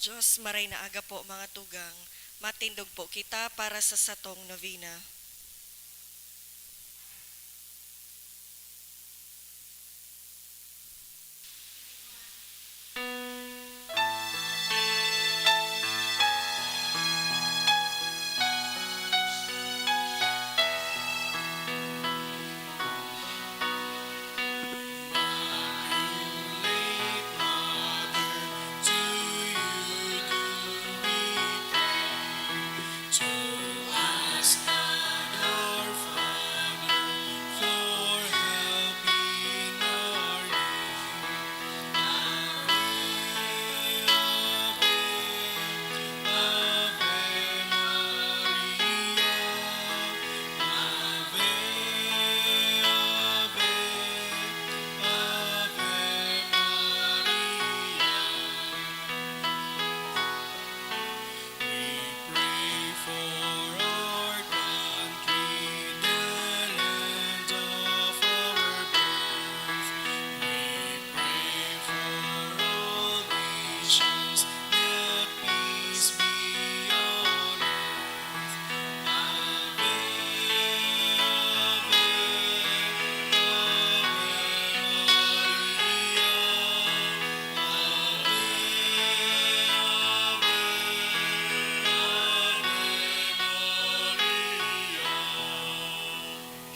Diyos, maray na aga po mga tugang, matindog po kita para sa satong novena.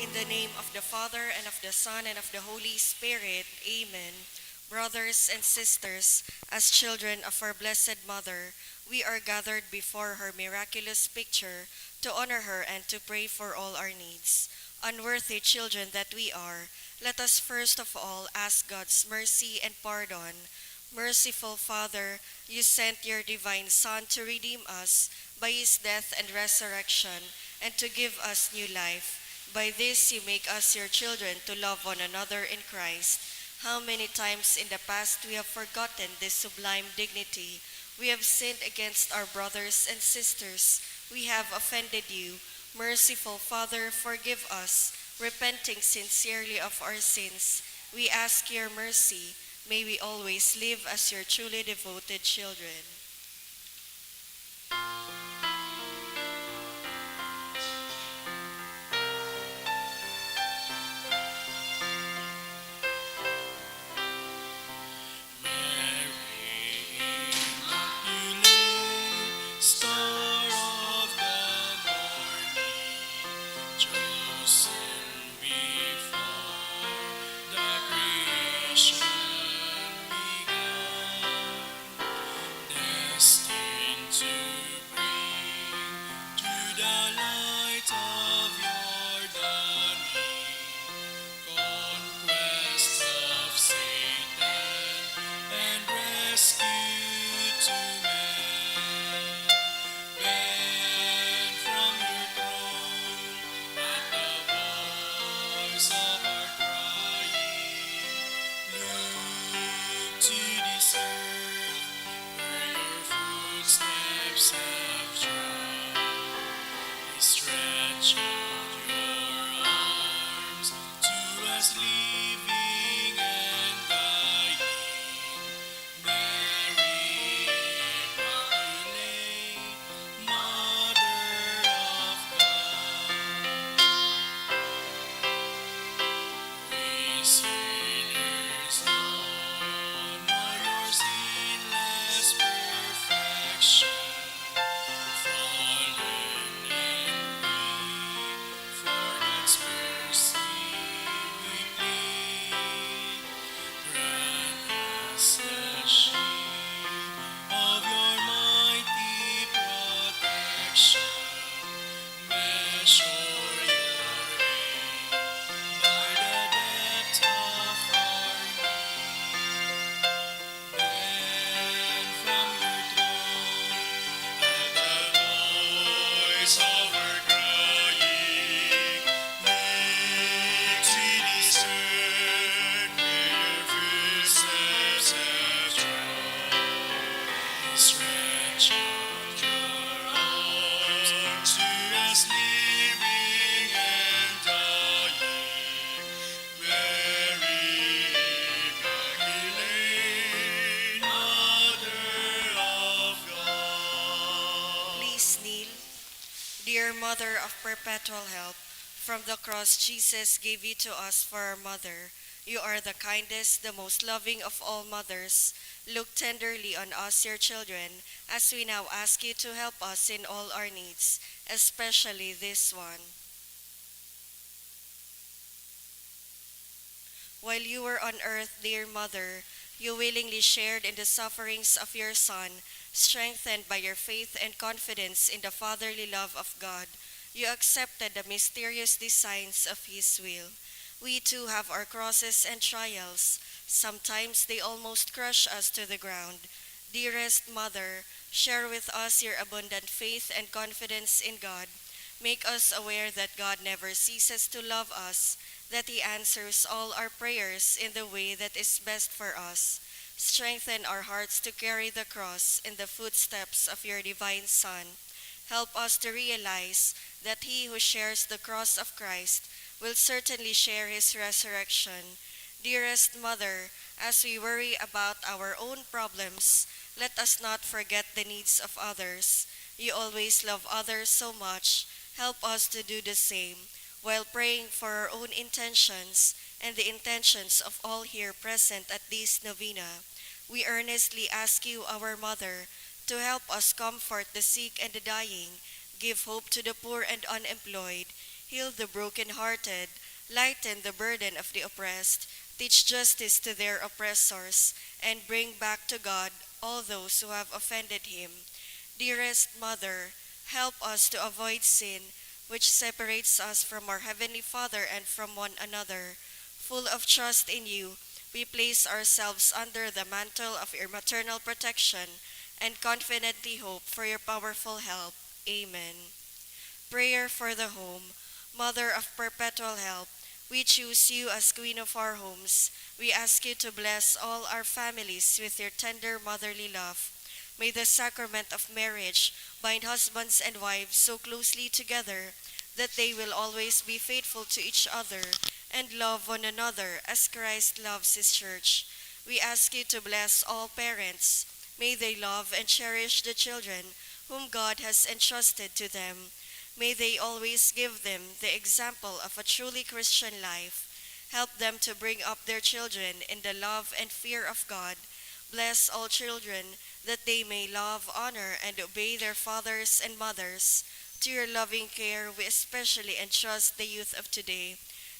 In the name of the Father, and of the Son, and of the Holy Spirit, Amen. Brothers and sisters, as children of our Blessed Mother, we are gathered before her miraculous picture to honor her and to pray for all our needs. Unworthy children that we are, let us first of all ask God's mercy and pardon. Merciful Father, you sent your divine Son to redeem us by his death and resurrection, and to give us new life. By this you make us your children to love one another in Christ. How many times in the past we have forgotten this sublime dignity. We have sinned against our brothers and sisters. We have offended you. Merciful Father, forgive us, repenting sincerely of our sins. We ask your mercy. May we always live as your truly devoted children. Dear Mother of Perpetual Help, from the cross Jesus gave you to us for our mother. You are the kindest, the most loving of all mothers. Look tenderly on us, your children, as we now ask you to help us in all our needs, especially this one. While you were on earth, dear Mother, you willingly shared in the sufferings of your Son, strengthened by your faith and confidence in the fatherly love of God. You accepted the mysterious designs of His will. We too have our crosses and trials. Sometimes they almost crush us to the ground. Dearest Mother, share with us your abundant faith and confidence in God. Make us aware that God never ceases to love us, that He answers all our prayers in the way that is best for us. Strengthen our hearts to carry the cross in the footsteps of your divine Son. Help us to realize that he who shares the cross of Christ will certainly share his resurrection. Dearest Mother, as we worry about our own problems, let us not forget the needs of others. You always love others so much. Help us to do the same while praying for our own intentions and the intentions of all here present at this novena. We earnestly ask you, our Mother, to help us comfort the sick and the dying, give hope to the poor and unemployed, heal the broken-hearted, lighten the burden of the oppressed, teach justice to their oppressors, and bring back to God all those who have offended Him. Dearest Mother, help us to avoid sin, which separates us from our Heavenly Father and from one another. Full of trust in you, we place ourselves under the mantle of your maternal protection and confidently hope for your powerful help. Amen. Prayer for the home. Mother of perpetual help, we choose you as Queen of our homes. We ask you to bless all our families with your tender motherly love. May the sacrament of marriage bind husbands and wives so closely together that they will always be faithful to each other and love one another as Christ loves His church. We ask you to bless all parents. May they love and cherish the children whom God has entrusted to them. May they always give them the example of a truly Christian life. Help them to bring up their children in the love and fear of God. Bless all children that they may love, honor, and obey their fathers and mothers. To your loving care, we especially entrust the youth of today.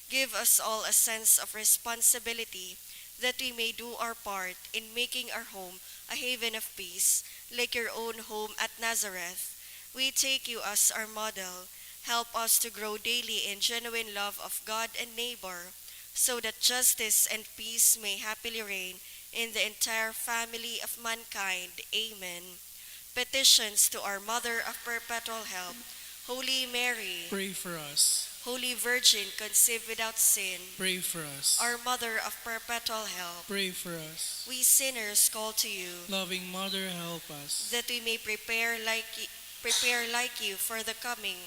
Give us all a sense of responsibility that we may do our part in making our home a haven of peace, like your own home at Nazareth. We take you as our model. Help us to grow daily in genuine love of God and neighbor, so that justice and peace may happily reign in the entire family of mankind. Amen. Petitions to our Mother of Perpetual Help. Holy Mary, Pray for us. Holy Virgin, conceived without sin, Pray for us. our Mother of Perpetual Help, Pray for us. we sinners call to you, Loving Mother, help us. that we may prepare like you for the coming,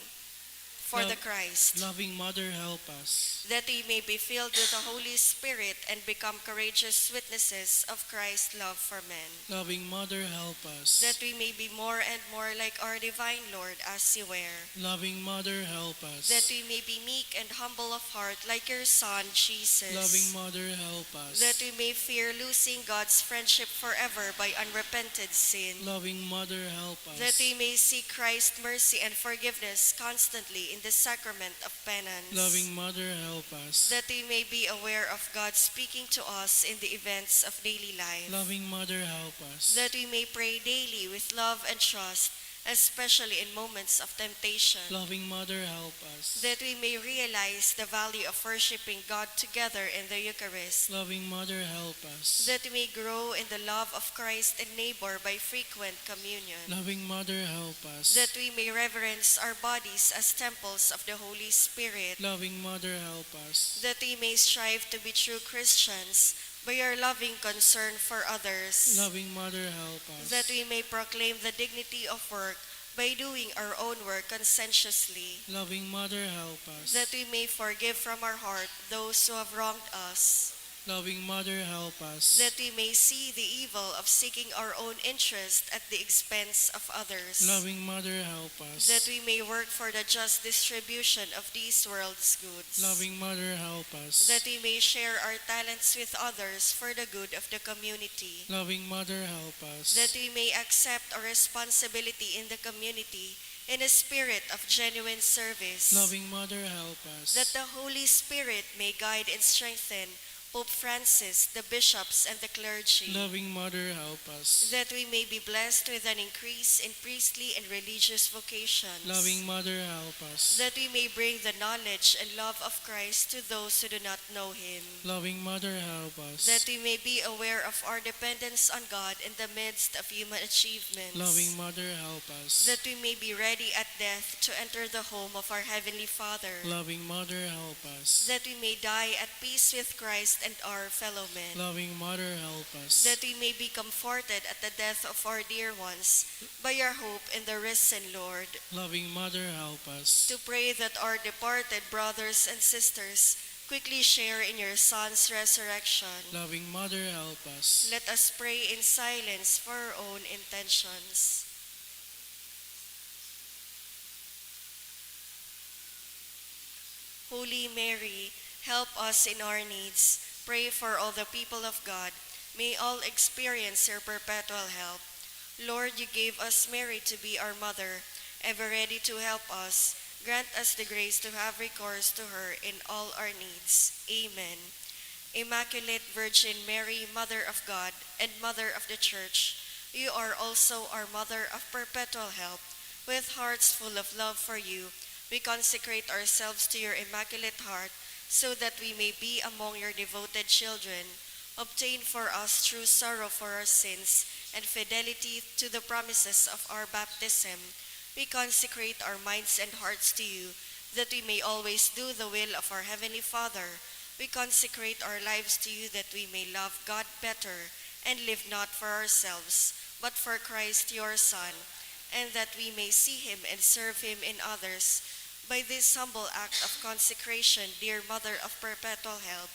for the Christ, Loving Mother, help us. that we may be filled with the Holy Spirit and become courageous witnesses of Christ's love for men, Loving Mother, help us. that we may be more and more like our divine Lord as you were, Loving Mother, help us. that we may be meek and humble of heart like your Son, Jesus, Loving Mother, help us. that we may fear losing God's friendship forever by unrepented sin, Loving Mother, help us. that we may seek Christ's mercy and forgiveness constantly in the sacrament of penance, Loving Mother, help us. that we may be aware of God speaking to us in the events of daily life, Loving Mother, help us. that we may pray daily with love and trust, especially in moments of temptation, Loving Mother, help us. that we may realize the value of worshiping God together in the Eucharist, Loving Mother, help us. that we may grow in the love of Christ and neighbor by frequent communion, Loving Mother, help us. that we may reverence our bodies as temples of the Holy Spirit, Loving Mother, help us. that we may strive to be true Christians by our loving concern for others, Loving Mother, help us. that we may proclaim the dignity of work by doing our own work conscientiously, Loving Mother, help us. that we may forgive from our heart those who have wronged us, Loving Mother, help us. that we may see the evil of seeking our own interest at the expense of others, Loving Mother, help us. that we may work for the just distribution of these world's goods, Loving Mother, help us. that we may share our talents with others for the good of the community, Loving Mother, help us. that we may accept our responsibility in the community in a spirit of genuine service, Loving Mother, help us. that the Holy Spirit may guide and strengthen Pope Francis, the bishops, and the clergy, Loving Mother, help us. that we may be blessed with an increase in priestly and religious vocations, Loving Mother, help us. that we may bring the knowledge and love of Christ to those who do not know him, Loving Mother, help us. that we may be aware of our dependence on God in the midst of human achievements, Loving Mother, help us. that we may be ready at death to enter the home of our Heavenly Father, Loving Mother, help us. that we may die at peace with Christ and our fellow men, Loving Mother, help us. that we may be comforted at the death of our dear ones by our hope in the risen Lord, Loving Mother, help us. to pray that our departed brothers and sisters quickly share in your Son's resurrection. Loving Mother, help us. Let us pray in silence for our own intentions. Holy Mary, help us in our needs. Pray for all the people of God. May all experience your perpetual help. Lord, you gave us Mary to be our mother, ever ready to help us. Grant us the grace to have recourse to her in all our needs. Amen. Immaculate Virgin Mary, Mother of God and Mother of the Church, you are also our Mother of perpetual help. With hearts full of love for you, we consecrate ourselves to your Immaculate Heart, so that we may be among your devoted children. Obtain for us true sorrow for our sins and fidelity to the promises of our baptism. We consecrate our minds and hearts to you, that we may always do the will of our Heavenly Father. We consecrate our lives to you, that we may love God better and live not for ourselves, but for Christ your Son, and that we may see him and serve him in others. By this humble act of consecration, dear Mother of perpetual help,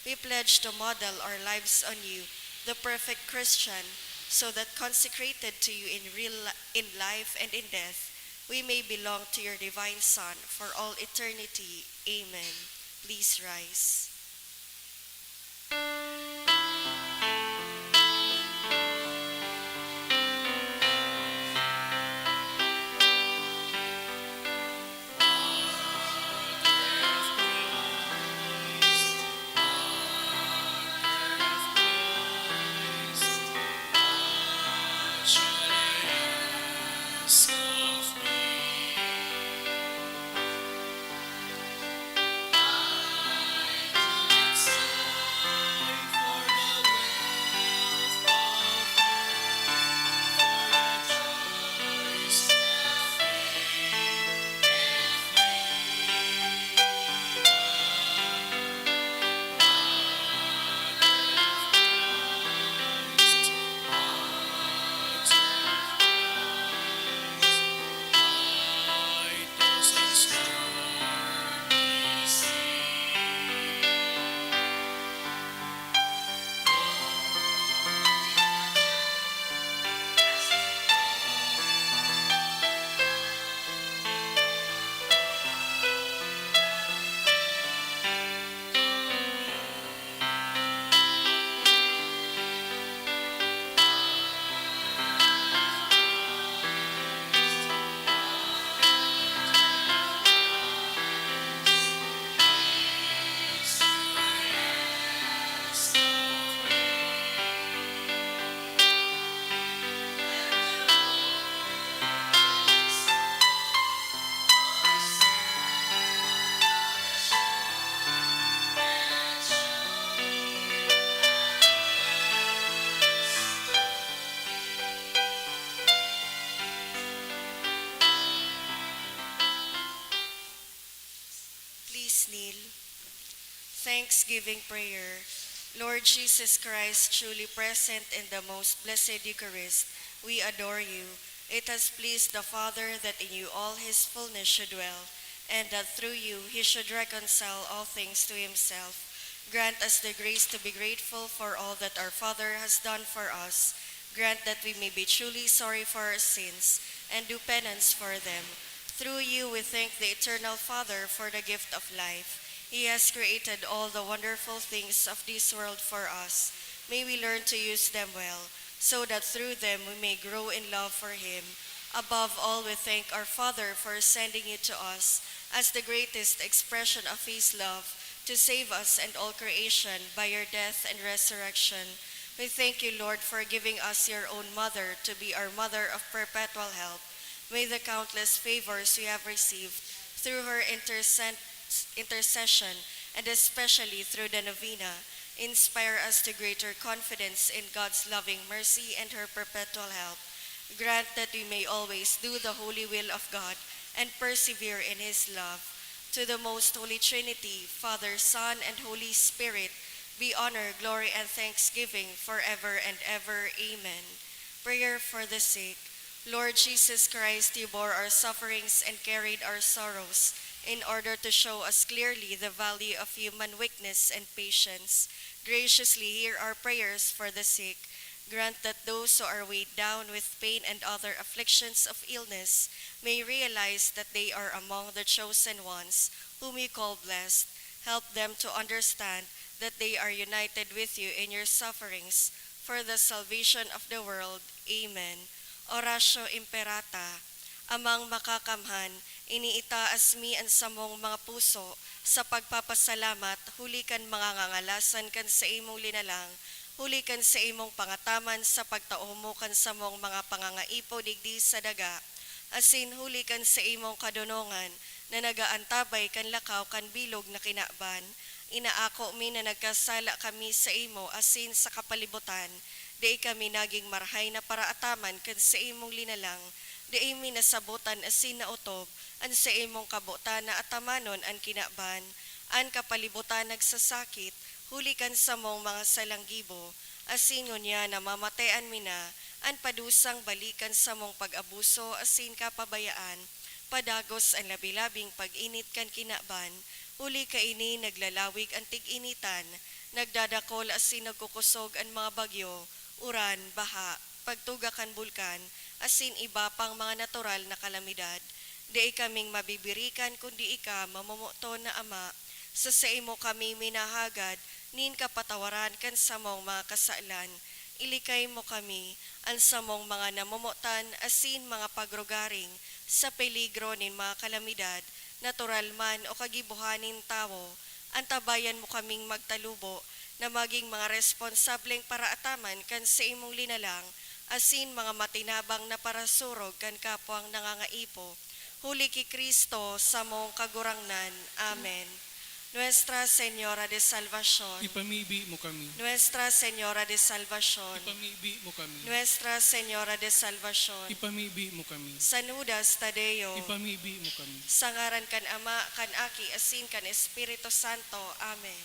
we pledge to model our lives on you, the perfect Christian, so that consecrated to you in life and in death, we may belong to your divine Son for all eternity. Amen. Please rise. Please kneel. Thanksgiving prayer. Lord Jesus Christ, truly present in the most blessed Eucharist, we adore you. It has pleased the Father that in you all his fullness should dwell, and that through you he should reconcile all things to himself, Grant us the grace to be grateful for all that our Father has done for us. Grant that we may be truly sorry for our sins and do penance for them. Through you we thank the Eternal Father for the gift of life. He has created all the wonderful things of this world for us. May we learn to use them well, so that through them we may grow in love for Him. Above all, we thank our Father for sending you to us as the greatest expression of His love to save us and all creation by your death and resurrection. We thank you, Lord, for giving us your own mother to be our mother of perpetual help. May the countless favors we have received through her intercession, and especially through the novena, inspire us to greater confidence in God's loving mercy and her perpetual help. Grant that we may always do the holy will of God and persevere in His love. To the most holy Trinity, Father, Son, and Holy Spirit, be honor, glory, and thanksgiving forever and ever. Amen. Prayer for the sick. Lord Jesus Christ, you bore our sufferings and carried our sorrows in order to show us clearly the value of human weakness and patience. Graciously hear our prayers for the sick. Grant that those who are weighed down with pain and other afflictions of illness may realize that they are among the chosen ones whom you call blessed. Help them to understand that they are united with you in your sufferings for the salvation of the world. Amen. Oratio Imperata. Amang makakamhan, iniitaas mi ang samong mga puso sa pagpapasalamat, hulikan mga ngangalasan kan sa imong linalang, hulikan sa imong pangataman sa pagtaumo kan sa mong mga pangangaipo digdi sa daga, asin hulikan sa imong kadunongan na nagaantabay kan lakaw kan bilog na kinaban. Inaako mi na nagkasala kami sa imo asin sa kapalibutan, di kami naging marhay na paraataman kan sa imong linalang, di imi nasabutan asin na utob, an sa imong kabutan na atamanon an kinaban, an kapalibutan nagsasakit, hulikan sa mong mga salanggibo, asin ngunya na mamatayan mi na, an padusang balikan sa mong pag-abuso asin kapabayaan, padagos ang labilabing pag-init kan kinaban, huli ka ini naglalawig ang tig-initan, nagdadakol asin nagkukusog ang mga bagyo, uran, baha, pagtuga kan bulkan, asin iba pang mga natural na kalamidad. Di kaming mabibirikan kundi ika mamumuto na ama, sa imo kami minahagad, nin kapatawaran kan samong mga kasalan, ilikay mo kami, ang samong mga namumutan, asin mga pagrugaring, sa peligro nin mga kalamidad, natural man o kagibuhanin tao, antabayan mo kaming magtalubo, na maging mga responsableng paraataman kan sa imong linalang, asin mga matinabang na parasurog kan kapwang nangangaipo. Huli ki Kristo sa mong kagurangnan. Amen. Nuestra Señora de Salvación. Ipamibi mo kami. Nuestra Señora de Salvación. Ipamibi mo kami. Nuestra Señora de Salvación. Ipamibi mo kami. San Judas Tadeo. Ipamibi mo kami. Sa ngaran kan Ama, kan Aki, asin kan Espiritu Santo. Amen.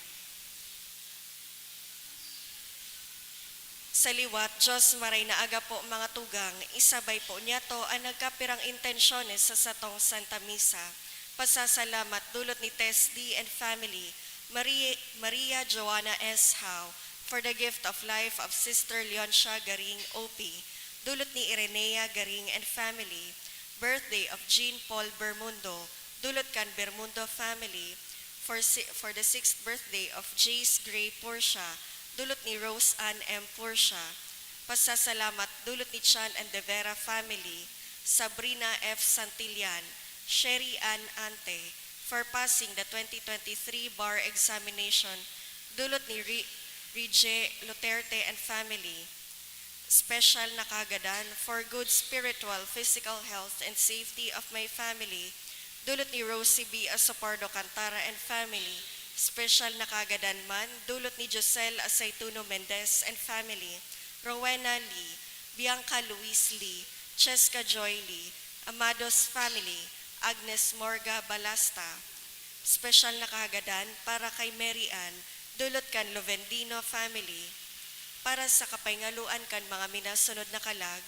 Sa liwat, Diyos maray na aga po mga tugang, isabay po niya to ang nagkapirang intensyones sa satong Santa Misa. Pasasalamat dulot ni Tess D. and family, Maria Joanna S. Howe, for the gift of life of Sister Leoncia Garing OP, dulot ni Irenea Garing and family, birthday of Jean Paul Bermundo, dulot kan Bermundo family, for the 6th birthday of Jace Gray Portia, dulot ni Rose Ann M. Portia. Pasasalamat dulot ni Chan and De Vera family, Sabrina F. Santillan, Sherry Ann Ante, for passing the 2023 bar examination, dulot ni Rije Luterte and family. Special na kagadan for good spiritual, physical health, and safety of my family, dulot ni Rosie B. Asopardo Cantara and family. Special na kagadan man, dulot ni Josel Aceituno Mendez and family, Rowena Lee, Bianca Luis Lee, Cheska Joy Lee, Amados family, Agnes Morga Balasta. Special na kagadan para kay Mary Ann, dulot kan Lovendino family, para sa kapaingaluan kan mga minasunod na kalag,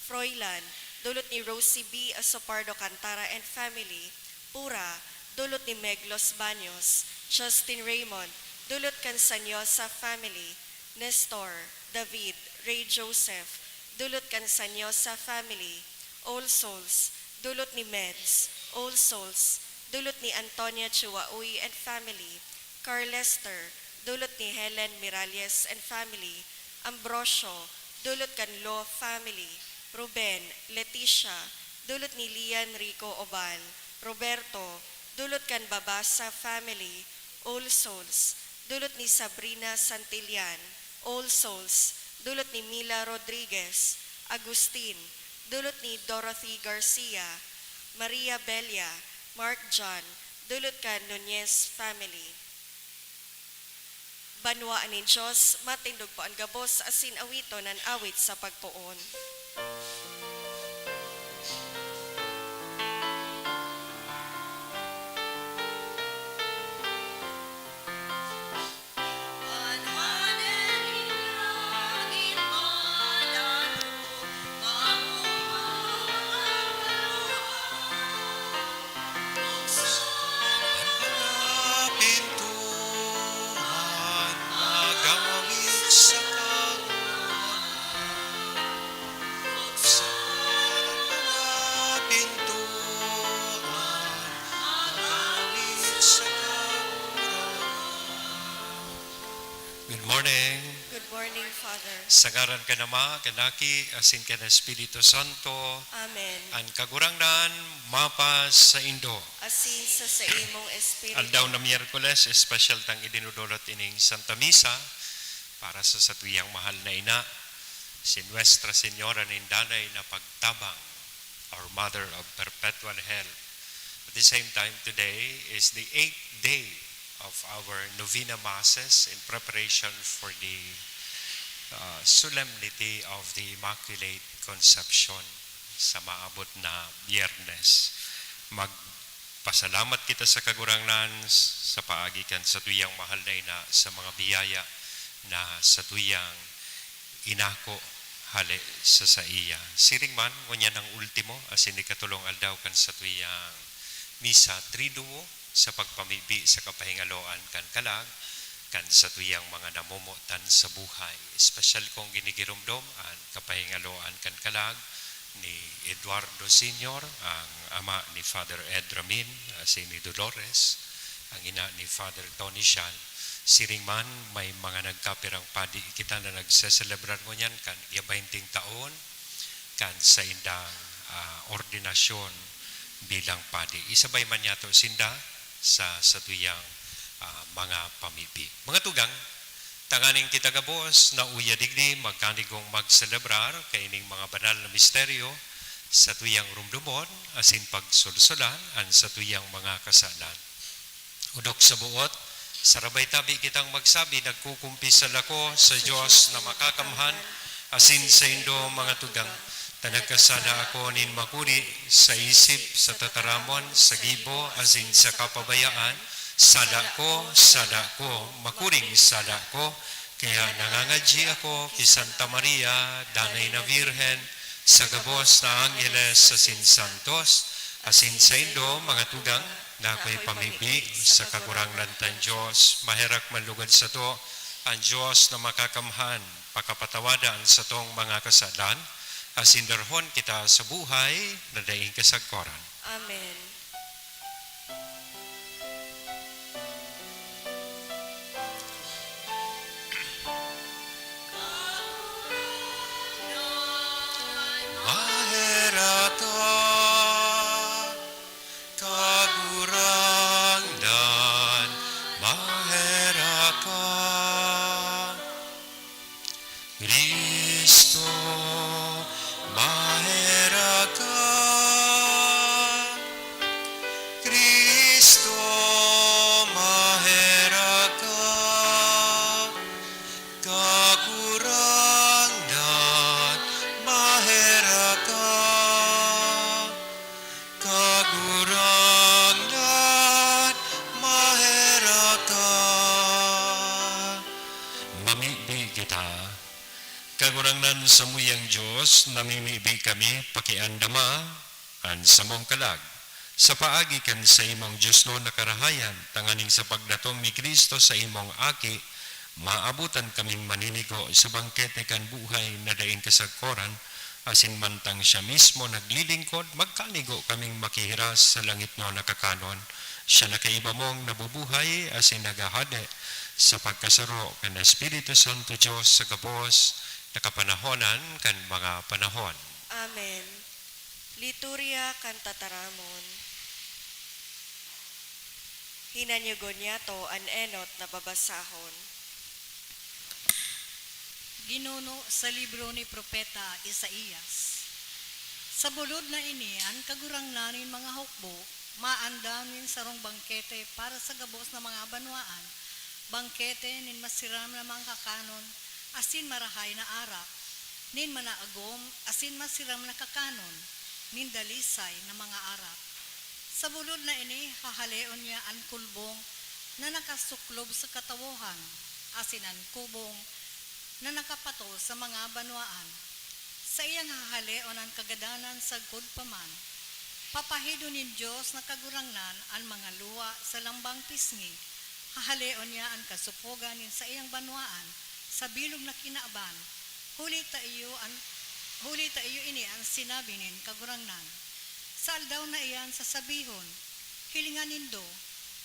Froilan, dulot ni Rosie B. Asopardo Cantara and family, Pura, dulot ni Meglos Baños, Justin Raymond, dulot kan sanyo sa family. Nestor, David, Ray Joseph, dulot kan sanyo sa family. All Souls, dulot ni Meds. All Souls, dulot ni Antonia Chuaoy and family. Carl Lester, dulot ni Helen Miralles and family. Ambrosio, dulot kan Lo family. Ruben, Leticia, dulot ni Lian Rico Obal. Roberto, dulot kan Babasa family. All Souls, dulot ni Sabrina Santillan. All Souls, dulot ni Mila Rodriguez. Agustin, dulot ni Dorothy Garcia. Maria Belia, Mark John, dulot kan Nunez family. Banwaan ni Diyos, matindog po ang gabos, asin awito nan awit sa pagpuon. Pintuan magawit sa Good morning. Good morning, Father. Sa ngaran ka nama, kanaki, asin ka na Espiritu Santo, Amen. ang kagurangnan, mapas sa Indo. Asin sa imong espiritu. Aldaw na Miyerkules, espesyal tang idinudulot ining Santa Misa para sa satuyang mahal na ina, si Nuestra Señora Nindanay na pagtabang, our Mother of Perpetual Help. At the same time, today is the 8th day of our Novena Masses in preparation for the solemnity of the Immaculate Conception sa maabot na Biyernes. Magpasalamat kita sa kagurangnan sa paagikan sa tuyang mahal na ina sa mga biyaya na sa tuyang inako hali sa iya. Siring man, ngunya ng ultimo, asin ikatulong aldaw kan sa tuyang misa triduo sa pagpamibi sa kapahingaloan kan kalag, kan sa tuyang mga namumutan sa buhay. Espesyal kong ginigirumdom ang kapahingaloan kan kalag ni Eduardo Sr., ang ama ni Father Ed Ramin, si ni Dolores, ang ina ni Father Tony Shan. Siring man, may mga nagkapirang padi kita na nagseselebrar mo niyan kan 20 taon kan sa indang ordinasyon bilang padi. Isabay man yato sinda sa tuyang mga pamibi. Mga tugang, tanganing kita gabos na uya digdi magkanigong magselebrar kaining mga banal na misteryo sa tuyang rumdumon asin pagsulsulan an sa tuyang mga kasalan. Udok sa buot, sarabay tabi kitang magsabi, nagkukumpisal ako sa Diyos na makakamhan asin sa Indo mga tugang. Tanagkasala ako nin makuri sa isip, sa tataramon, sa gibo, asin sa kapabayaan. Sada ko, makuring sada ko. Kaya nangangadji ako kay Santa Maria, Danay na Virhen, sa gabos na Angeles, asin Santos, asin sa Indo, mga tugang, na ako'y pamibi sa kagurangnan tan Diyos. Maherak manlugad sa to, ang Diyos na makakamhan, pakapatawadaan sa tong mga kasalan, asin darhon kita sa buhay na daing kasagkoran. Amen. Maherata, kagurangnan, maheraka, Kristo, maheraka, Kristo, maheraka, kagurangnan, maheraka, kagurangnan, maheraka. Mamibig kita, kagurangnan sa muyang Diyos, namimibi kami pakiandama, an samong kalag, Sa paagi kan sa imong Diyos no nakarahayan, tanganing sa pagdatong ni Kristo sa imong aki, maabutan kaming maninigo sa bangkete kan buhay na daing kasagkoran, asin mantang siya mismo naglilingkod, magkanigo kaming makihiras sa langit no nakakanon. Siya na kaiba mong nabubuhay, asin nagahade sa pagkasaro kan Espiritu Santo Diyos sa gabos, nakapanahonan kan mga panahon. Amen. Liturya kan tataramon. Hinanyugon niya to an enot na babasahon. Ginuno sa libro ni Propeta Isaías. Sa bulod na ini, ang kagurang nanin mga hukbo, maandamin sarong bangkete para sa gabos na mga banwaan, bangkete nin masiram na mga kakanon, asin marahay na arak, nin manaagom, asin masiram na kakanon, nin dalisay na mga arak. Sa bulod na ini, hahaleon niya ang kulbong na nakasuklob sa katawohan, asin ang kubong na nakapato sa mga banwaan. Sa iyang hahaleon ang kagadanan sa good paman, papahido ni Diyos na kagurangnan ang mga luwa sa lambang pisngi, hahaleon niya ang kasupogan sa iyang banwaan, sa bilog na kinaaban, huli ta iyo ini ang sinabi nin kagurangnan. Sa aldaw na iyan sasabihon, hilingan nindo,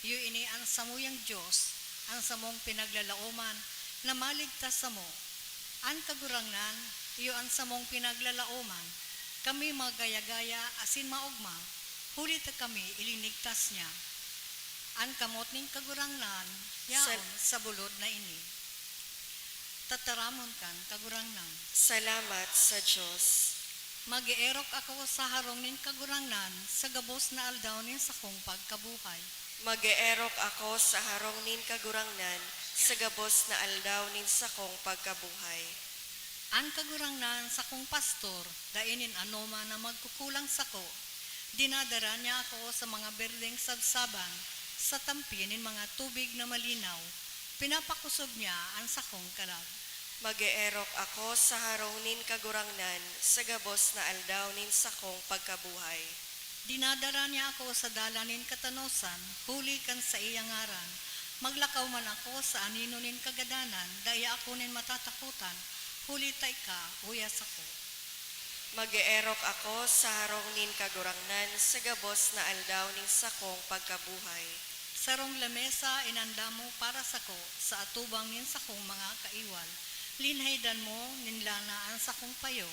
iyo ini ang samuyang Diyos, ang samong pinaglalaoman, na maligtas sa mo. Ang kagurangnan, iyo ang samong pinaglalaoman, kami magaya-gaya asin maugma, huli ta kami ilinigtas niya. Ang kamot ning kagurangnan, yaon sa bulod na ini. Tataramon kan kagurangnan. Salamat sa Diyos. Mag-eerok ako sa harong nin kagurangnan sa gabos na aldaw nin sa kong pagkabuhay. Mag-eerok ako sa harong nin kagurangnan, sa gabos na aldaw nin sa kong pagkabuhay. Ang kagurangnan sa kong pastor, dainin anoma na magkukulang sako, dinadara niya ako sa mga berdeng sabsaban, sa tampi nin mga tubig na malinaw, pinapakusog niya ang sakong kalag. Mag-eerok ako sa harong nin kagurangnan, sa gabos na aldaw nin sa kong pagkabuhay. Dinadara niya ako sa dalanin katanosan, huli kan sa iyang ngaran. Maglakaw man ako sa anino nin kagadanan, daya ako nin matatakutan, huli ta ka, uyas ako. Mag-eerok ako sa harong nin kagurangnan, sa gabos na aldaw nin sa kong pagkabuhay. Sarong lamesa inanda mo para sako, sa atubang nin sakong mga kaiwal. Linhaydan mo ninlana ang sakong payo,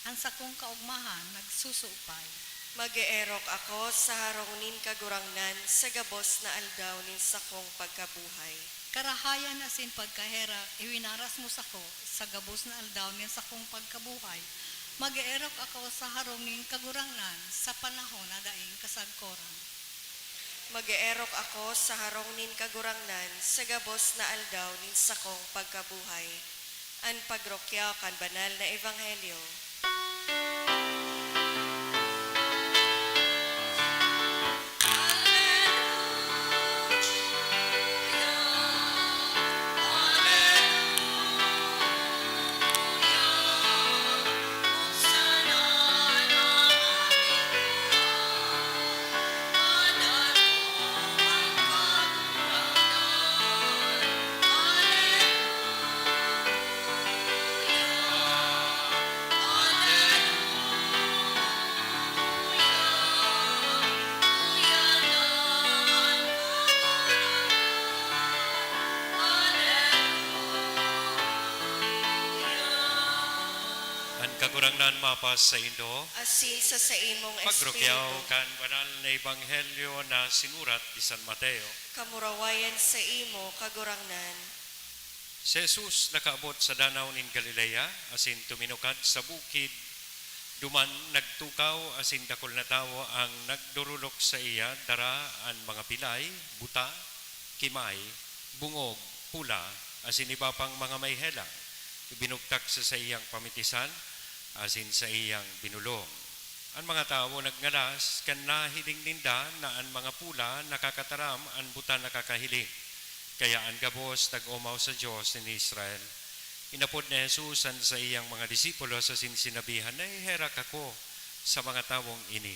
ang sakong kaugmahan nagsusupay. Mag-eerok ako sa harong nin kagurangnan, sa gabos na aldaw nin sa kong pagkabuhay. Karahayan asin pagkaherak, iwinaras mo sako, sa gabos na aldaw nin sakong pagkabuhay. Mag-eerok ako sa harong nin kagurangnan, sa panahon na daing kasagkoran. Mag-eerok ako sa harong nin kagurangnan, sa gabos na aldaw nin sa kong pagkabuhay. An pagrokya kan banal na ebanghelyo. Kagurangnan mapas sa Indo, Asin sa imong pagrokyaw espiritu, kan banal na ebanghelyo na sinurat ni San Mateo. kamurawayan sa imo kagurangnan. Si Jesus nakaabot sa danaw nin Galilea, asin tuminukad sa bukid, duman nagtukaw, asin dakol na tawo ang nagdurulok sa iya, dara ang mga pilay, buta, kimay, bungog, pula, asin iba pang mga may helang. Ibinugtak sa iyang pamitisan, asin sa iyang binulong. Ang mga tao nagngalas, kan nahiling ninda na ang mga pula nakakataram, ang buta nakakahiling. Kaya ang gabos nag-umaw sa Diyos ni Israel. Inapod ni Jesus sa iyang mga disipulo sa sinabihan, nahiherak ako sa mga tawong ini.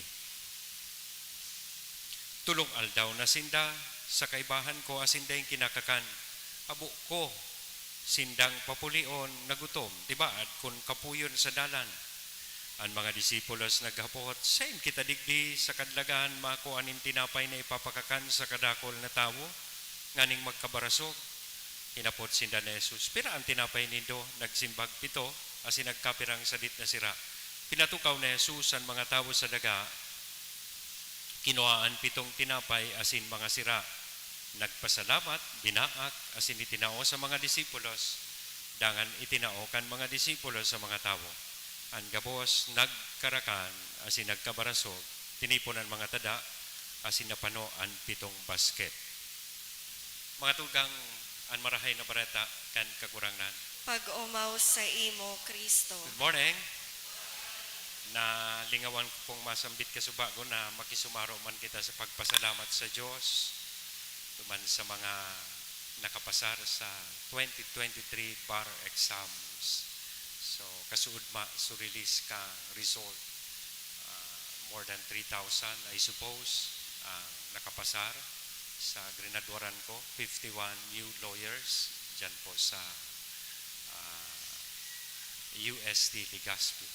tulong aldaw na sinda sa kaibahan ko asinda yung kinakakan. Abo ko sindang papulion nagutom, diba? At kung kapuyon sa dalan, ang mga disipulos naghapot, same kita digdi sa kadlagan makuanin tinapay na ipapakakan sa kadakol na tawo, nganing magkabarasog. Hinapot sinda na Jesus, pira ang tinapay nindo, nagsimbag pito, asin nagkapirang sadit na sira. Pinatukaw na Jesus ang mga tawo sa daga, kinuhaan pitong tinapay asin mga sira. Nagpasalamat, binaak, asin itinao sa mga disipulos, dangan itinao kan mga disipulos sa mga tawo. Ang gabos nagkarakan, asin nagkabarasog, tinipon ang mga tada, asin napano ang pitong basket. Mga tugang, ang marahay na bareta, kan kakurangan. Pag-umaw sa imo, Kristo. Good morning. Na lingawan ko pong masambit kasubago na makisumaro man kita sa pagpasalamat sa Diyos tuman sa mga nakapasar sa 2023 bar exams. So kasuod so release ka result. More than 3,000 I suppose nakapasar sa grinaduaran ko, 51 new lawyers dyan po sa UST Legazpi.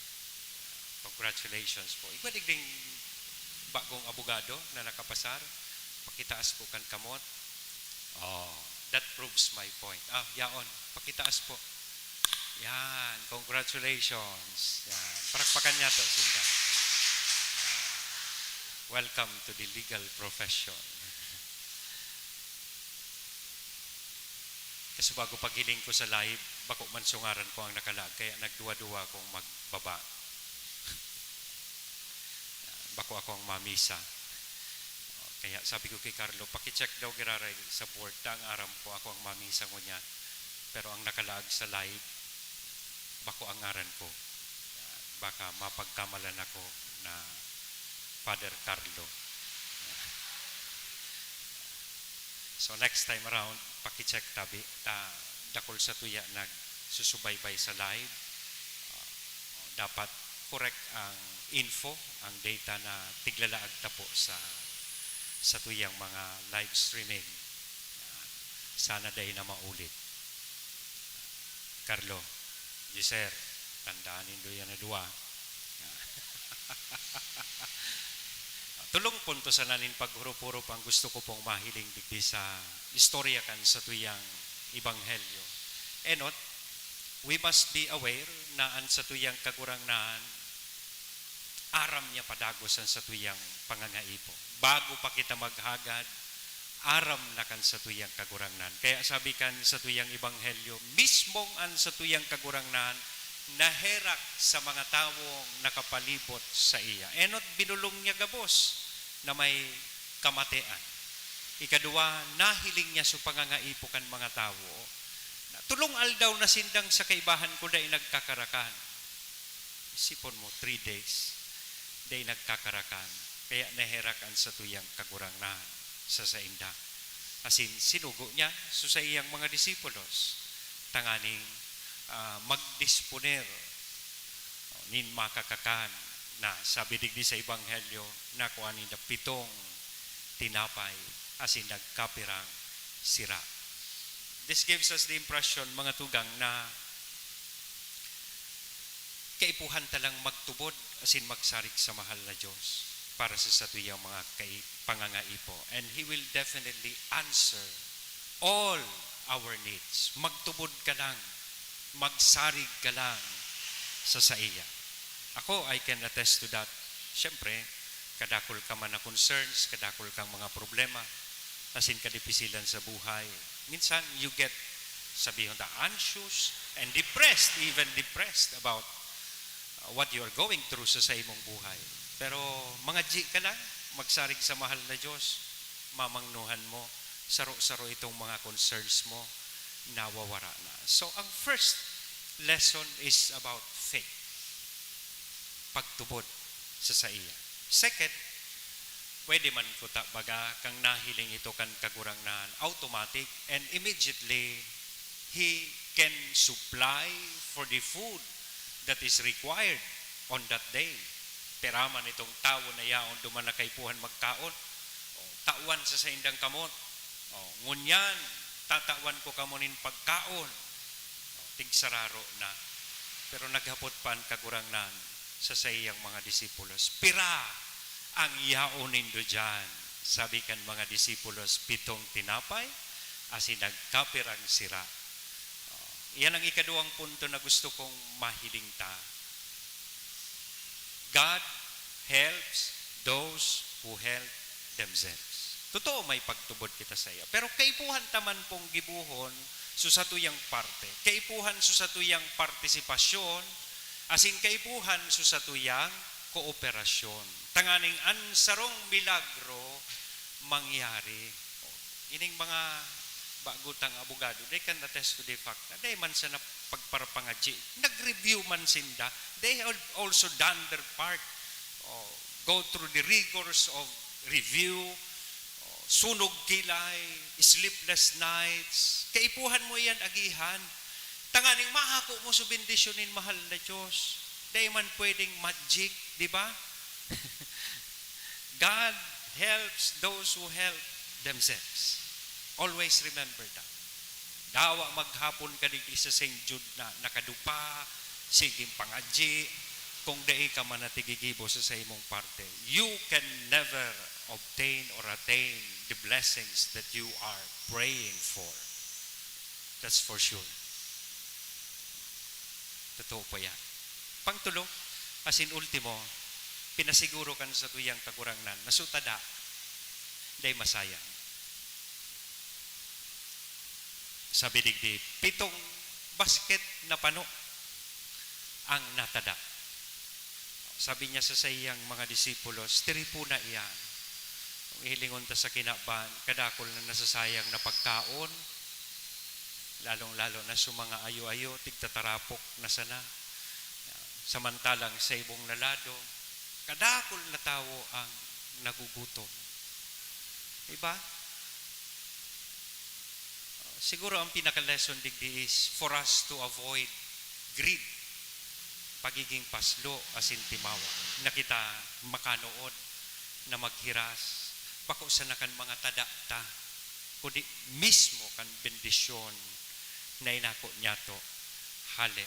Congratulations po. Igwadigding bagong abogado na nakapasar. Pakitaas po kan kamot. Oh, that proves my point. Yaon. Pakitaas po. Yan. Congratulations. Yan. Parakpakan niya to, Sinda. Welcome to the legal profession. Kasi bago paghiling ko sa live, bako man sungaran ko ang nakalag, kaya nagduwa-duwa akong magbaba. Bako ako ang mamisa. Kaya sabi ko kay Carlo, pakicheck daw giraray sa board, ang aram ko ako ang mamisa ko niya. Pero ang nakalag sa live, bako ang aran ko. Baka mapagkamalan ako na Father Carlo. So next time around, pakicheck tabi, dakol sa tuya nagsusubaybay sa live. Dapat correct ang info, ang data na tiglalaag tapo sa tuyang mga live streaming. Sana day na maulit. Carlo, Giser, tandaan nindo yan na duwa. Tulong punto sa nanin paghurop-hurop ang gusto ko pong mahiling digdi sa istorya kan sa tuyang Ebanghelyo. Enot, we must be aware na an sa tuyang kagurangnan aram niya padagos an sa tuyang pangangaipo. Bago pa kita maghagad, aram na kan sa tuyang kagurangnan. Kaya sabi kan sa tuyang Ebanghelyo, mismong an sa tuyang kagurangnan naherak sa mga tawong nakapalibot sa iya. Enot binulong niya gabos na may kamatian. Ikadua, nahiling niya sa pangangaipo kan mga tawo. Tulong aldaw na sindang sa kaibahan ko dahil nagkakarakan. Isipon mo, 3 days, dahil nagkakarakan. Kaya naherakan sa tuyang kagurangnan sa sainda. Asin, sinugo niya sa iyang mga disipulos. Tanganing magdisponer nin makakakan na sabi digdi sa Ebanghelyo na kuanin na 7 tinapay asin nagkapirang sira. This gives us the impression, mga tugang, na kaipuhan talang magtubod asin magsarik sa mahal na Diyos para sa satuyang mga pangangaipo. And He will definitely answer all our needs. Magtubod ka lang, magsarig ka lang sa iya. Ako, I can attest to that. Siyempre, kadakol ka man na concerns, kadakol kang mga problema, asin kadipisilan sa buhay. Minsan, you get, sabihin na, anxious and depressed, even depressed about what you are going through sa imong buhay. Pero, mga G ka lang, magsarig sa mahal na Diyos, mamangnuhan mo, saro-saro itong mga concerns mo, nawawara na. So, ang first lesson is about faith. Pagtubod sa iya. Second, pwede man ko baga kang nahiling ito kan kagurangnan, automatic and immediately He can supply for the food that is required on that day. Peraman itong tao na yaon duman na kaipuhan magkaon. tawan sa indang kamot. Ngunyan, tatawan ko kamunin pagkaon. Tigsararo na. Pero naghapot pa ang kagurangnan sa sayang mga disipulos. Pira ang yaonin do dyan. Sabi kan mga disipulos, 7 tinapay, asin nagkapirang sira. Iyan ang ikaduang punto na gusto kong mahiling ta. God helps those who help themselves. Totoo may pagtubod kita sa iya. Pero kaipuhan taman pong gibuhon so sa tuyang parte. Kaipuhan so sa tuyang partisipasyon, asin kaipuhan so sa tuyang kooperasyon. Tanganing ansarong milagro mangyari. Ining mga bagutang abogado, they can attest to the fact na they man sa pagparapangadji. Nag-review man sinda. They have also done their part. Go through the rigors of review, sunog kilay, sleepless nights. Kaipuhan mo yan agihan. Tanganing mahako mo sa bendisyonin mahal na Diyos. Di man pwedeng magic, di ba? God helps those who help themselves. Always remember that. Dawa maghapon ka digli sa St. Jude na nakadupa, siging pangadji, kung dai ka man natigigibo sa imong parte. You can never obtain or attain the blessings that you are praying for. That's for sure. Totoo pa yan. Pangtulo, asin ultimo, pinasiguro kan sa tuyang kagurangnan, nasutada, day masayang. Sabi digdi, 7 basket na pano ang natada. Sabi niya sa sayang mga disipulos, tiripo na iyan. Kung ihilingon ta sa kinaban, kadakol na nasasayang na pagkaon, lalong-lalo na sa mga ayo-ayo, tigtatarapok na sana. Samantalang sa ibong nalado, kadakol na tao ang nagugutom. Diba? Siguro ang pinaka-lesson digdi is for us to avoid greed, pagiging paslo asin timawa. Na kita makanood na maghiras, bako sa nakan mga tada-ta, kundi mismo kan bendisyon na inako niya to hale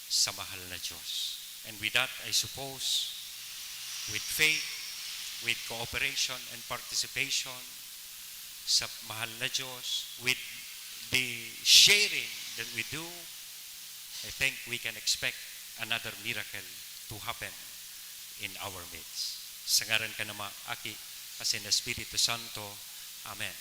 sa mahal na Diyos. And with that, I suppose, with faith, with cooperation and participation sa mahal na Diyos, with the sharing that we do, I think we can expect another miracle to happen in our midst. Sa ngaran ka naman, Aki, asin Espiritu Santo. Amen.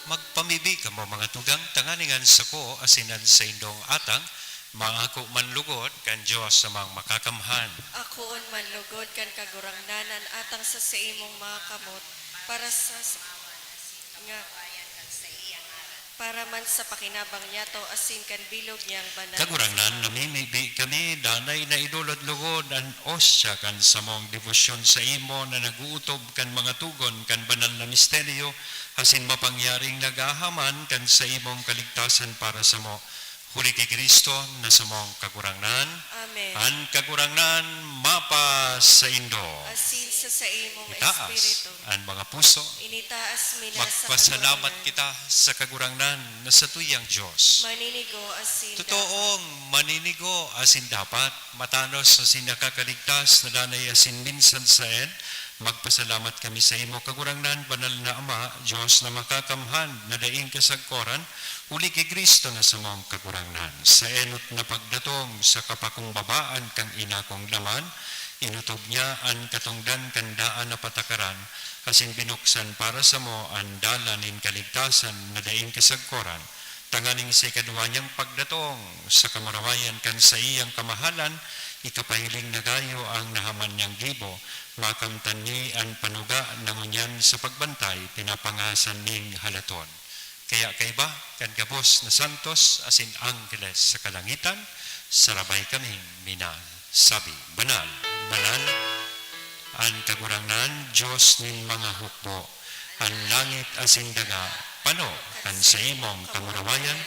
Magpamibi ka mo mga tugang tanganingan sa ko asinan sa indong atang mga ako manlugod kan Diyos sa mga makakamhan. Akoon manlugod kan kagurangnanan atang sa imong mga kamot para para man sa pakinabang niya to asin kan bilog niyang banal. Kagurangnan namimibi kami danay na idulod-lugod ang osya kan sa mong devosyon sa imo na naguutob kan mga tugon kan banal na misteryo asin mapangyaring nagahaman kan sa imong kaligtasan para sa mo. Huli kay Kristo na sumong kagurangnan, Amen. an kagurangnan mapa sa Indo. Asin sa imong Itaas espiritu. ang mga puso. Initaas mina sa Magpasalamat kagurangnan. kita sa kagurangnan na sa tuyang Diyos. Maninigo asin Totoong maninigo asin dapat, matanos asin nakakaligtas na danay asin minsan sa ed. Magpasalamat kami sa imo kagurangnan, banal na Ama, Diyos na makakamhan na daing kasagkoran, uli kay Kristo na sa mong kagurangnan. Sa enot na pagdatong sa kapakumbabaan kang ina kong laman, inutob niya ang katungdan kandaan na patakaran, kasin binuksan para sa mo ang dalanin kaligtasan na daing kasagkoran. Tanganing sa ikadwa niyang pagdatong sa kamarawayan kan sa iyang kamahalan, ikapahiling na gayo ang nahaman niyang gibo, makamtan ni ang panuga na ngunyan sa pagbantay, pinapangasan ning halaton. Kaya kaiba, kan gabos na santos, asin anggeles sa kalangitan, sarabay kaming minal. Sabi, banal, banal, ang kagurangnan, Diyos nin mga hukbo, ang langit asin daga, pano, kan sa imong kamurawayan,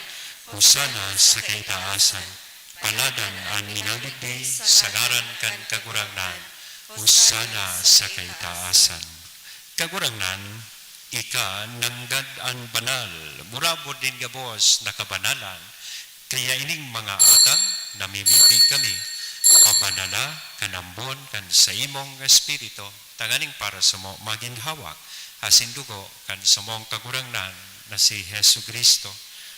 husana sa kaitaasan, paladan ang minaligdi, sa ngaran kan kagurangnan, husana sa kaitaasan. Kagurangnan, ika nanggad ang banal, murabod din gabos na kabanalan, kaya ining mga atang namimiti kami, pabanala, kanambon, kan sa imong espiritu, tanganing para sa mo maging hawak, asin dugo, kan sa mong kagurangnan na si Hesu Kristo.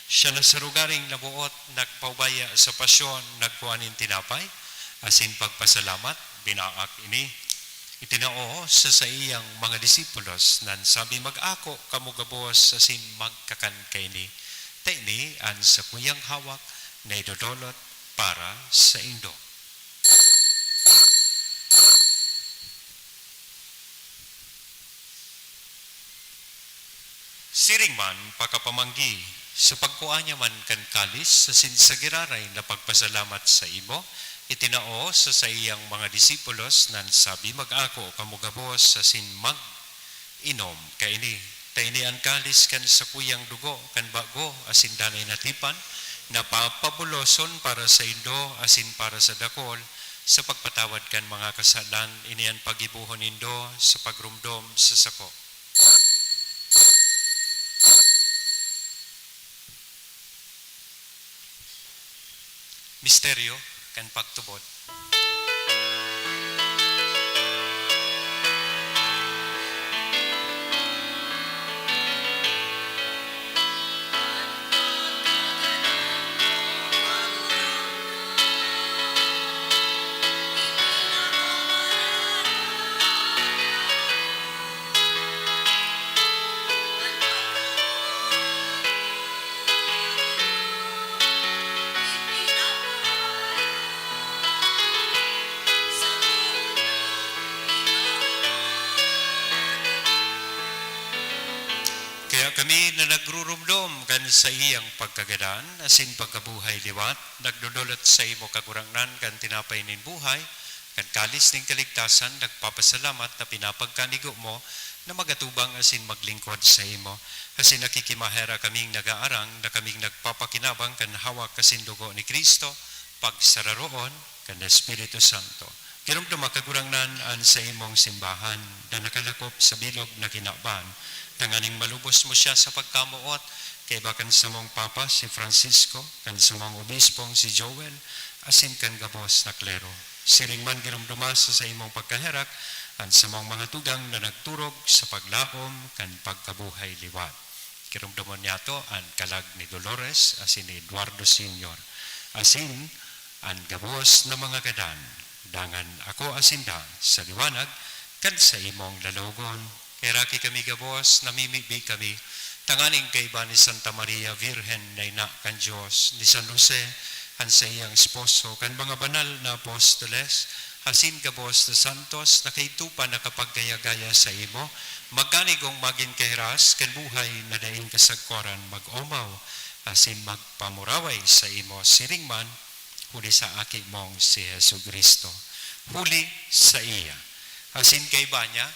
Siya na sa rugaring nabuot, nagpaubaya sa pasyon, nagkuhanin tinapay, asin pagpasalamat, binaak ini. Itinao sa iyang mga disipulos, nan sabi mag-ako kamugabos asin magkakan kaini. Taini an sa kuyang hawak na idodolot para sa Indo. Siringman pakapamanggi sa pagkuanya man kan kalis sa sinsagiraray na pagpasalamat sa imo, itinao sa iyang mga disipulos nan sabi mag-ako kamugabos sa sinmag inom kaini. Taini ang kalis kan sa kuyang dugo kan bago asin danay natipan, napapabuloson para sa Indo asin para sa dakol, sa pagpatawad kan mga kasalan, inian pagibuhon Indo sa pagrumdom sa sako. Misteryo kan pagtubod. Kami na nagrurumdom kan sa iyang pagkagadaan, asin pagkabuhay liwat, nagdudulot sa imo kagurangnan kan tinapay nin buhay, kan kalis ning kaligtasan, nagpapasalamat na pinapagkanigo mo na magatubang asin maglingkod sa imo. Kasi nakikimahera kaming nagaarang na kaming nagpapakinabang kan hawak kasin dugo ni Kristo, pagsararoon kan Espiritu Santo. Kinumdum makagurangnan an sa imong simbahan na nakalakop sa bilog na kinaban, tanganing malubos mo siya sa pagkamuot, kay bakan sa mong papa si Francisco, kan sa mong obispong si Joel, asin kan gabos na klero. Siring man ginumdumasa sa imong pagkaherak, an sa mong mga tugang na nagturog sa paglaom kan pagkabuhay liwat. Kinumdumon niya to an kalag ni Dolores, asin ni Eduardo Sr. Asin an gabos na mga gadan, dangan ako asinda sa liwanag, kan sa imong lalogon. Eraki kami gabos, namimibi kami, tanganing kay ba ni Santa Maria Virgen na ina kan Diyos, ni San Jose, ang sa iyang esposo, kan mga banal na apostoles, asin gabos na santos, na kay tupa na kapaggaya-gaya sa imo, magkanigong magin kahiras, kan buhay na daing kasagkoran mag-omaw, asin magpamuraway sa imo, siringman, huli sa aki mong si Jesu Kristo. Huli sa iya, asin kay ba niya,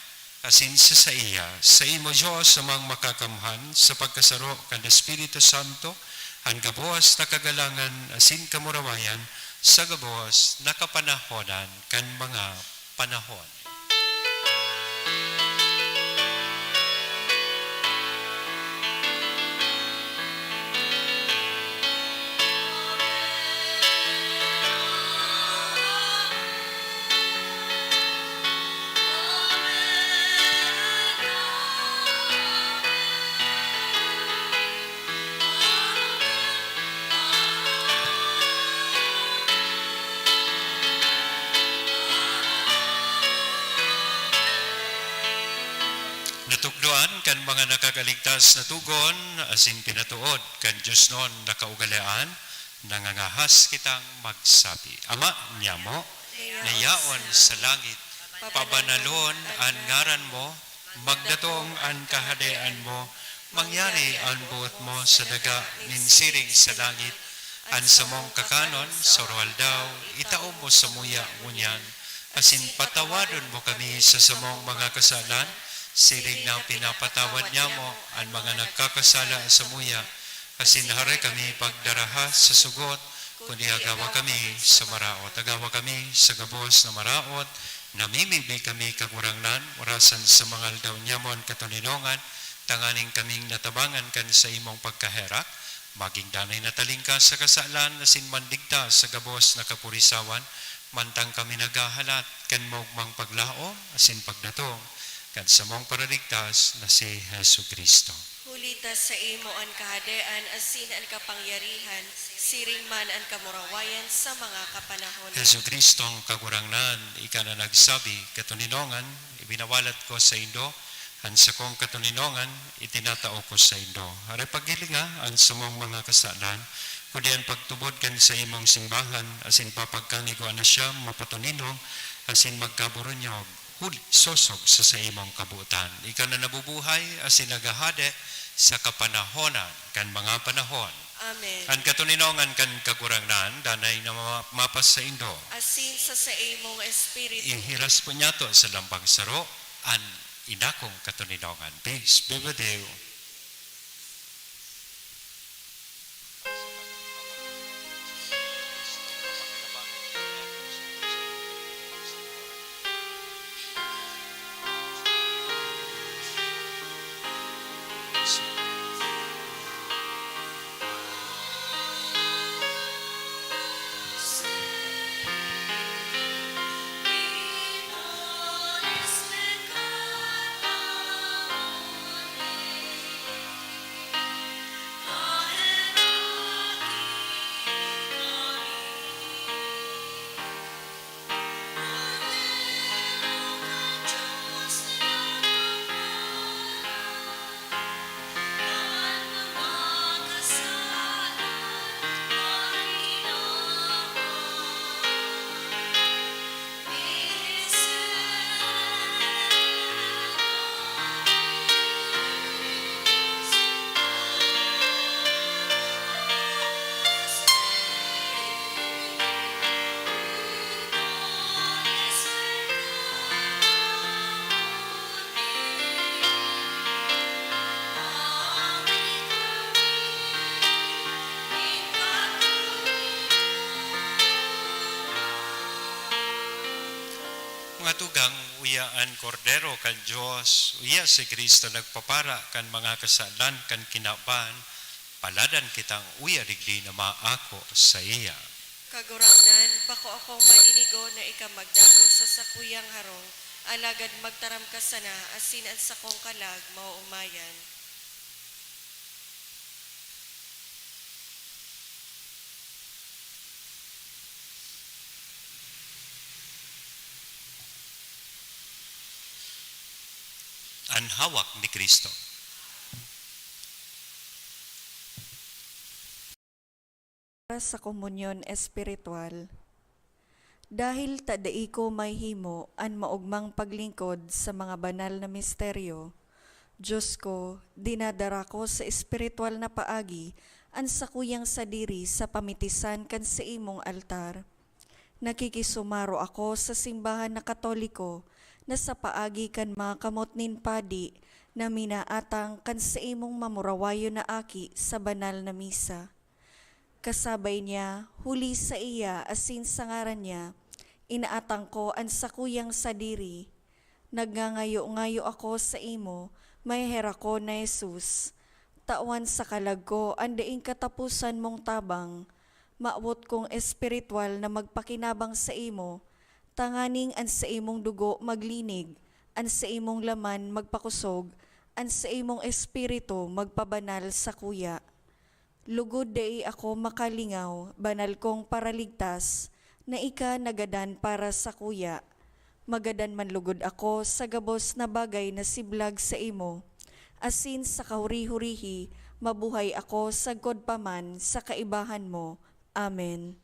asin sa iya, sa imo Diyos amang makakamhan, sa pagkasaro kan Espiritu Santo, ang gabos na kagalangan asin kamurawayan sa gabos na kapanahonan kan mga panahon. Natukdoan kan mga nakakaligtas na tugon, asin pinatuod kan Diyos noon nakaugalaan, nangangahas kitang magsabi. Ama niya mo, nayaon sa langit, pabanalon ang ngaran mo, magdatong ang kahadean mo, mangyari ang buot mo sa daga ninsiring sa langit, ang samong kakanon, sorwal daw, itao mo sa muya ngunyan, asin patawadon mo kami sa samong mga kasalan, siring na pinapatawad niya mo ang mga nagkakasala sa muya, kasi nahari kami pagdaraha sa sugot, kundi agawa kami sa maraot. Agawa kami sa gabos na maraot, namimigay kami kagurangnan, orasan sa mga aldaw niya mo ang katuninongan, tanganing kaming natabangan kan sa imong pagkaherak, maging danay nataling ka sa kasalan, asin mandigta sa gabos na kapurisawan, mantang kami nagahalat, kan mogmang paglaom, asin pagdatong, kan sa mong paraligtas na si Hesu Kristo. Hulita sa imo ang kahadean, asin ang kapangyarihan, siring man ang kamurawayan sa mga kapanahon. Hesu Kristo ang kagurangnan, ika na nagsabi, katuninongan, ibinawalat ko sa Indo, ang sa kong katuninongan, itinatao ko sa Indo. Aray paghilinga, ang sumong mga kasalan, kundi ang pagtubod kan sa imong simbahan, asin papagkanigo na siya, mapatuninong, asin magkaburonyog, sosog sa imong kabutan. Ika na nabubuhay asin nagahade sa kapanahonan kan mga panahon. Amen. Ang katuninongan kan kagurangnan, danay na mapas sa Indo. Asin sa imong espiritu. Ihiras po niya to sa lambang saro, ang inakong katuninongan. Peace be with you. Tugang uyaan kordero kan Diyos, uya si Kristo nagpapara kan mga kasalan kan kinaban, paladan kitang uya digdi na maako sa iya. Kagurangnan, bako akong maninigo na ikamagdago sa sakuyang harong, alagad magtaram ka sana, asin ang sakong kalag, mauumayan. Ang hawak ni Kristo. Sa komunyon espiritual. Dahil tadai ko may himo an maugmang paglingkod sa mga banal na misteryo, Diyos ko, dinadara ko sa espiritual na paagi an sakuyang sadiri sa pamitisan kan sa imong altar. Nakikisumaro ako sa simbahan na Katoliko na sa paagi kan mga kamot nin padi na minaatang kan sa imong mamurawayo na aki sa banal na misa. kasabay niya, huli sa iya asin sa ngaran niya, inaatang ko an sakuyang sadiri. Nagngangayo-ngayo ako sa imo, may hera ko na Jesus. Tawan sa kalag ko, andaing katapusan mong tabang, maawot kong espiritual na magpakinabang sa imo, tanganing an sa imong dugo maglinig, an sa imong laman magpakusog, an sa imong espiritu magpabanal sa kuya. Lugod dai ako makalingaw, banal kong paraligtas, na ika nagadan para sa kuya. Magadan man lugod ako sa gabos na bagay na siblag sa imo. Asin sa kahuri-hurihi, mabuhay ako sagkod paman sa kaibahan mo. Amen.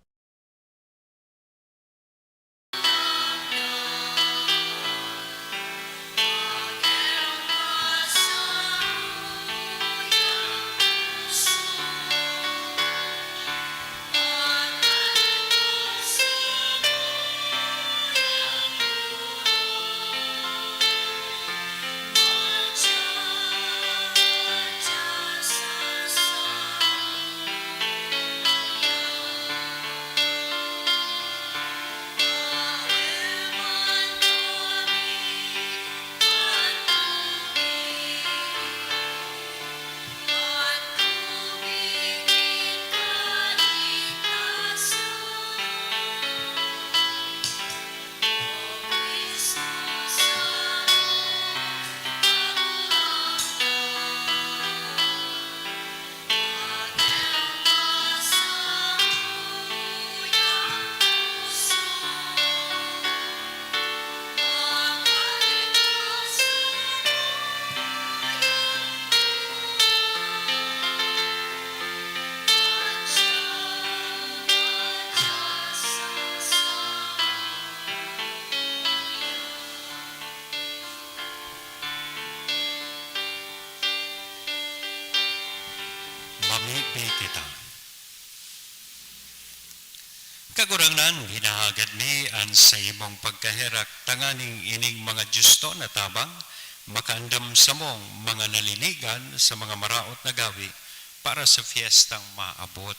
Mamipi kita. Kagurangnan, hinahagad ni an sa imong pagkahirak tanganing ining mga justo na tabang, makaandam sa mong mga nalinigan sa mga maraot na gawi para sa fiestang maabot.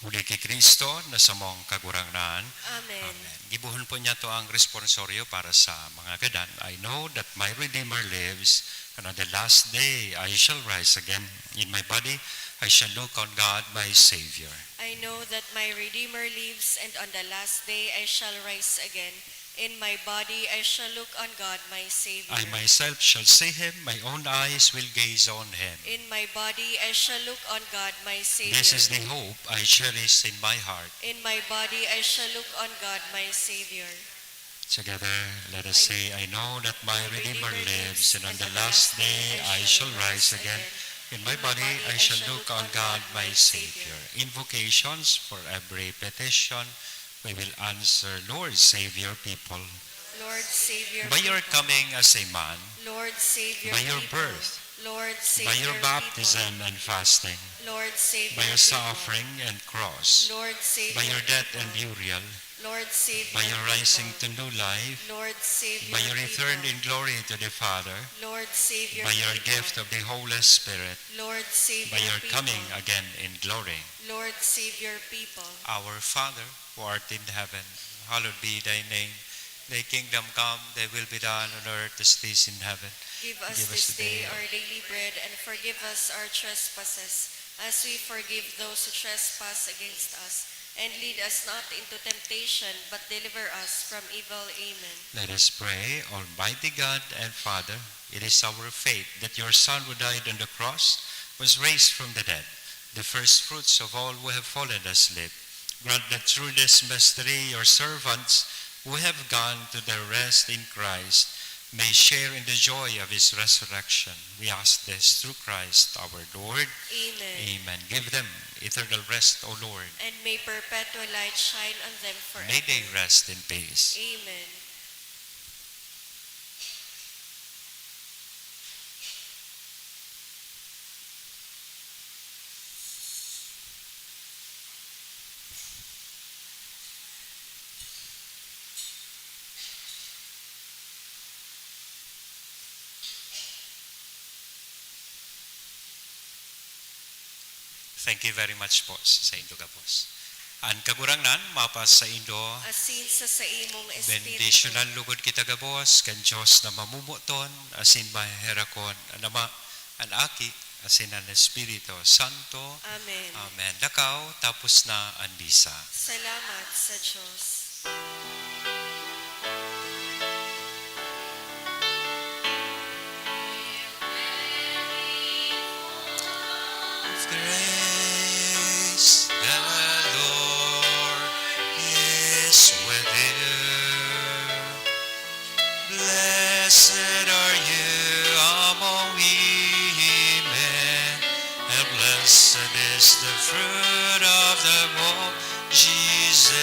Huli kay Kristo na sa mong kagurangnan. Amen. Amen. Gibuhon po niya to ang responsoryo para sa mga gadan. I know that my Redeemer lives, and on the last day I shall rise again. In my body I shall look on God my Savior. I know that my Redeemer lives, and on the last day I shall rise again. In my body I shall look on God my Savior. I myself shall see him, my own eyes will gaze on him. In my body I shall look on God my Savior. This is the hope I cherish in my heart. In my body I shall look on God my Savior. Together, let us say, I know that my Redeemer lives, and on the last day I shall rise again. In my body I shall look on God my Savior. Invocations for every petition we will answer. Lord, save your people. Lord, save your By your people. coming as a man, Lord, save your by your people. birth, Lord, save by your your baptism and fasting, people. Lord, save by your your people. suffering and cross, Lord, save by your death people. and burial, Lord, save by your your rising people. to new life, Lord, save by your your return people. in glory to the Father, Lord, save your by your people. gift of the Holy Spirit, Lord, save by your people. coming again in glory. Lord, save your people. Our Father, who art in heaven, hallowed be thy name. Thy kingdom come, thy will be done on earth as it is in heaven. Give us Give us this day today our daily bread, and forgive us our trespasses, as we forgive those who trespass against us. And lead us not into temptation, but deliver us from evil. Amen. Let us pray. Almighty God and Father, it is our faith that your Son who died on the cross was raised from the dead, the first fruits of all who have fallen asleep. Grant that through this mystery your servants who have gone to their rest in Christ may share in the joy of his resurrection. We ask this through Christ our Lord. Amen. Amen. Give them eternal rest, O Lord. And may perpetual light shine on them forever. May they rest in peace. Amen. Thank you very much po sa indo gabos. Ang kagurangnan, mapas sa indo, asin sa imong espiritu. bendisyonal lugod kita gabos, kan Diyos na mamumuton, asin maherakon, anama, an aki, asin ang Espiritu Santo. Amen. Amen. Lakaw, tapos na ang misa. Salamat sa Diyos. Grace, the Lord is with you. Blessed are you among women, and blessed is the fruit of the womb, Jesus.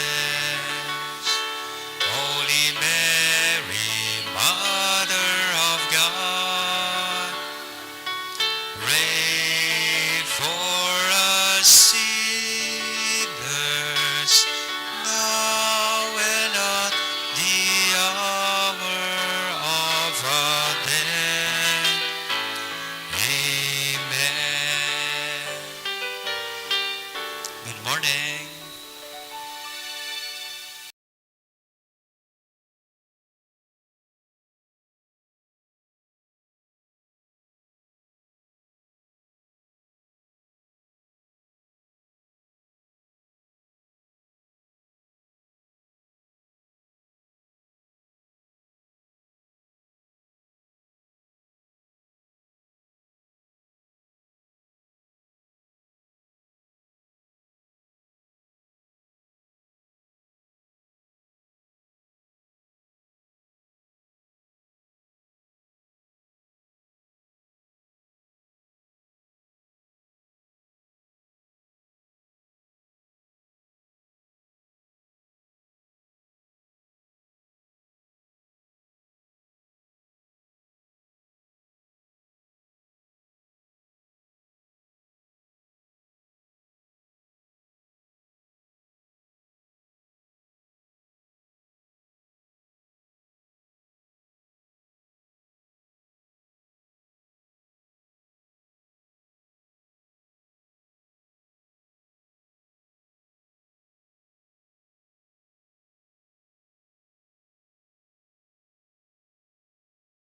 Holy Mary, Mother of God, pray for us sinners, now and at the hour of our death. Amen. Good morning.